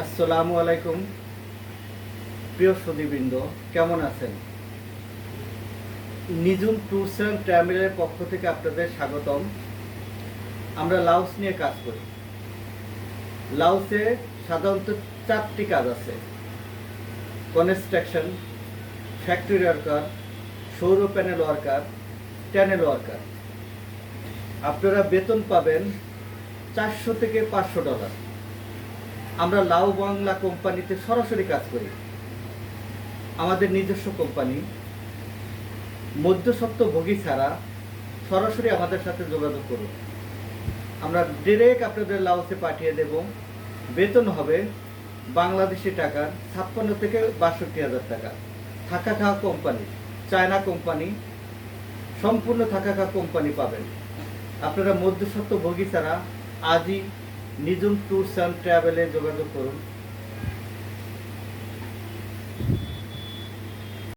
আসসালামু আলাইকুম প্রিয় সুধীবৃন্দ, কেমন আছেন? নিজুম ট্যুরস অ্যান্ড ট্রাভেলের পক্ষ থেকে আপনাদের স্বাগতম। আমরা লাওস নিয়ে কাজ করি। লাওসে সাধারণত 4টি কাজ আছে: কনস্ট্রাকশন, ফ্যাক্টরি ওয়ার্কার, সৌর প্যানেল ওয়ার্কার, ট্যানেল ওয়ার্কার। আপনারা বেতন পাবেন $400 থেকে $500। আমরা লাও বাংলা কোম্পানিতে সরাসরি কাজ করি। আমাদের নিজস্ব কোম্পানি, মধ্যস্বত্বভোগী ছাড়া সরাসরি আমাদের সাথে যোগাযোগ করুন। আমরা ডিরেক্ট আপনাদের লাওসে পাঠিয়ে দেব। বেতন হবে বাংলাদেশি টাকার 56 থেকে 62,000 টাকা। থাকা খাওয়া কোম্পানি, চায়না কোম্পানি, সম্পূর্ণ থাকা খাওয়া কোম্পানি পাবেন। আপনারা মধ্যস্বত্বভোগী ছাড়া আজই নিজুম ট্যুরস অ্যান্ড ট্রাভেলে যোগাযোগ করুন।